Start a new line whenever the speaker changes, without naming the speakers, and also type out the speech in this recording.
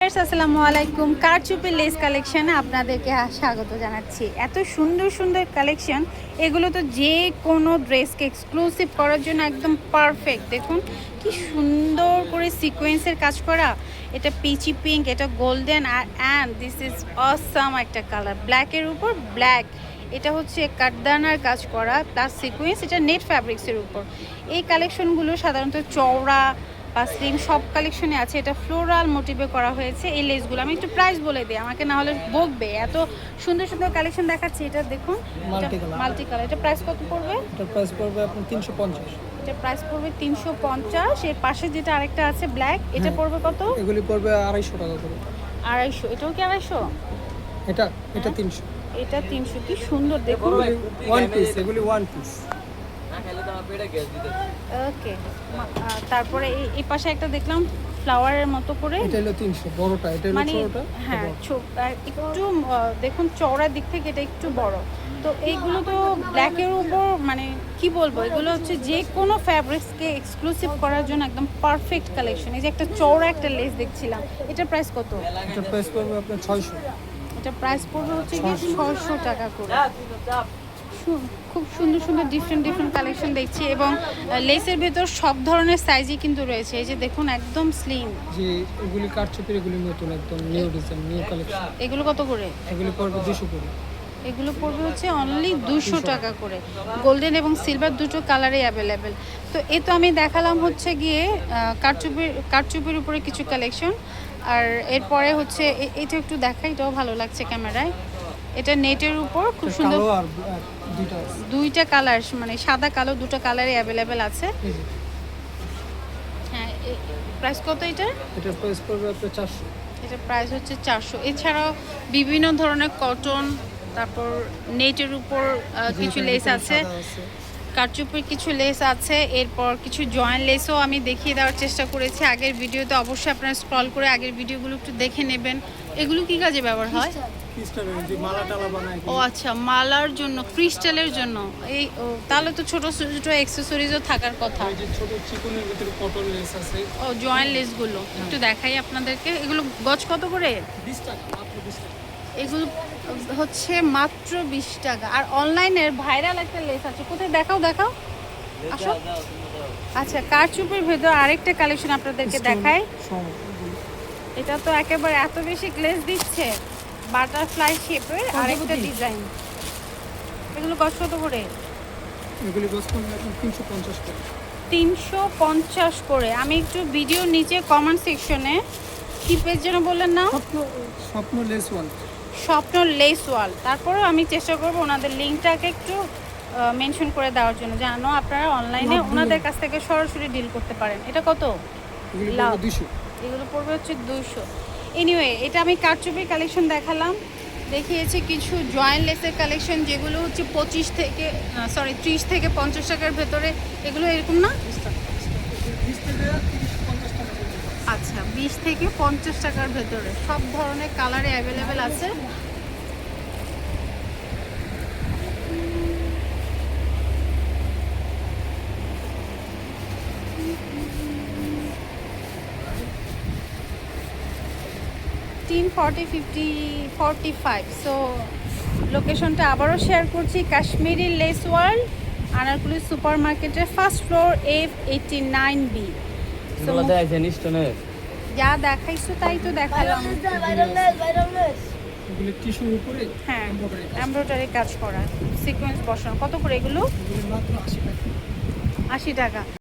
Viewers আসসালামু আলাইকুম। কারচুপি লেস কালেকশনে আপনাদেরকে স্বাগত জানাচ্ছি। এত সুন্দর সুন্দর কালেকশন, এগুলো তো যে কোনো ড্রেসকে এক্সক্লুসিভ করার জন্য একদম পারফেক্ট। দেখুন কি সুন্দর করে সিকোয়েন্সের কাজ করা, এটা পিচি পিঙ্ক, এটা golden and this is awesome একটা কালার, ব্ল্যাকের উপর ব্ল্যাক। এটা হচ্ছে কাঠদানার কাজ করা প্লাস সিকোয়েন্স, এটা নেট ফ্যাব্রিক্সের উপর। এই কালেকশনগুলো সাধারণত চওড়া বা স্লিম সব কালেকশনে আছে। এটা ফ্লোরাল মোটিভে করা হয়েছে এই লেসগুলো। আমি একটু প্রাইস বলে দিই, আমাকে না হলে বকবে। এত সুন্দর সুন্দর কালেকশন দেখাচ্ছি। এটা দেখুন মাল্টি কালার, এটা প্রাইস কত পড়বে?
এটা প্রাইস পড়বে আপনার 350।
এটা প্রাইস পড়বে 350। এর পাশে যেটা আরেকটা আছে ব্ল্যাক, এটা পড়বে কত?
এগুলি পড়বে 250 টাকা করে।
250। এটাও কি 250?
এটা 300।
এটা 300। কি সুন্দর দেখুন,
ওয়ান পিস, এগুলি ওয়ান পিস।
ওকে। তারপরে এই পাশে একটা দেখলাম ফ্লাওয়ারের মতো করে,
এটা হলো 300 বড়টা, এটা হলো
মানে
ছোটটা।
হ্যাঁ একটু দেখুন চওড়ার দিক থেকে এটা একটু বড়। তো এইগুলো তো ব্ল্যাকের উপর, মানে কি বলবো, এগুলো হচ্ছে যে কোনো ফ্যাব্রিক্সকে এক্সক্লুসিভ করার জন্য একদম পারফেক্ট কালেকশন। এই যে একটা চওড়া একটা লেস দেখছিলাম, এটার প্রাইস কত?
এটা প্রাইস পড়বে আপনার 600।
এটা প্রাইস পড়বে হচ্ছে কি 600 টাকা করে। খুব সুন্দর সুন্দর ডিফারেন্ট কালেকশন দেখছি, এবং লেসের ভেতর সব ধরনের সাইজই কিন্তু রয়েছে। এই যে দেখুন একদম স্লিম।
যে এগুলি কারচুপির, এগুলি নতুন একদম নিউ ডিজাইন, নিউ কালেকশন।
এগুলো কত করে?
এগুলি পড়বে 200 করে।
এগুলো পড়বে হচ্ছে অনলি 200 টাকা করে। গোল্ডেন এবং সিলভার দুটো কালারই অ্যাভেলেবেল। তো এই তো আমি দেখালাম হচ্ছে গিয়ে কারচুপির উপরে কিছু কালেকশন। আর এরপরে হচ্ছে এটা একটু দেখাই, এটাও ভালো লাগছে ক্যামেরায়। এটা নেটের উপর খুব সুন্দর,
কালো আর ব্ল্যাক দুইটা আছে।
দুইটা কালার, মানে সাদা কালো দুটো কালারই অ্যাভেলেবেল আছে। হ্যাঁ, প্রাইস কত এটার?
এটা প্রাইস পড়বে আপনার 400।
এটা প্রাইস হচ্ছে 400। এছাড়াও বিভিন্ন ধরনের কটন, তারপর নেটের উপর কিছু লেস আছে, কারচুপির কিছু লেস আছে, এরপর কিছু জয়েন্ট লেসও আমি দেখিয়ে দেওয়ার চেষ্টা করেছি আগের ভিডিওতে। অবশ্যই আপনারা স্ক্রল করে আগের ভিডিওগুলো একটু দেখে নেবেন। এগুলো কি কাজে ব্যবহার হয়?
যে মালা টালা বানায়।
ও আচ্ছা, মালার জন্য, ক্রিস্টালের জন্য। এই তাহলে তো ছোট ছোট অ্যাক্সেসরিজও থাকার কথা।
এই যে ছোট চিকনের ভিতরে কটন লেস আছে।
ও জয়েন্ট লেসগুলো একটু দেখাই আপনাদেরকে। এগুলো গজ কত করে?
20 টাকা, মাত্র 20 টাকা।
এগুলো হচ্ছে মাত্র 20 টাকা। আর অনলাইনের ভাইরাল একটা লেস আছে, কোথায় দেখাও আসো। আচ্ছা, কারচুপির ভেতর আরেকটা কালেকশন আপনাদেরকে দেখাই। এটা তো একেবারে এত বেশি গ্লেজ দিচ্ছে, বাটারফ্লাই শেপের আরেকটা ডিজাইন। এগুলো গজ কত করে?
এগুলি গজ পড়বে আপনার 350 টাকা।
350 করে। আমি একটু ভিডিওর নিচে কমেন্ট সেকশনে কি পেজ যেন বললেন না,
স্বপ্ন লেস ওয়াল।
স্বপ্ন লেস ওয়াল। তারপরেও আমি চেষ্টা করবো ওনাদের লিঙ্কটাকে একটু মেনশন করে দেওয়ার জন্য, যেন আপনারা অনলাইনে ওনাদের কাছ থেকে সরাসরি ডিল করতে পারেন। এটা কত? লাভ।
200।
এগুলো পড়বে হচ্ছে 200। এনিওয়ে, এটা আমি কারচুপির কালেকশন দেখালাম, দেখিয়েছি কিছু জয়েন্ট লেসের কালেকশন, যেগুলো হচ্ছে 30 থেকে 50 টাকার ভেতরে। এগুলো এরকম না? আচ্ছা, 20 থেকে 50 টাকার ভেতরে সব ধরনের কালারে অ্যাভেলেবেল আছে। টিন 40, 50, 45। সো লোকেশনটা আবারও শেয়ার করছি, Kashmiri less world, anarkali super মার্কেটের ফার্স্ট ফ্লোর F89B। যা দেখাইছো তাই তো দেখালাম।
এগুলি টিস্যুর উপরে
হ্যাঁ, এমব্রয়ডারি কাজ করা, সিকোয়েন্স বসানো। কত করে এগুলো?
এগুলি মাত্র 80 টাকা।
80 টাকা।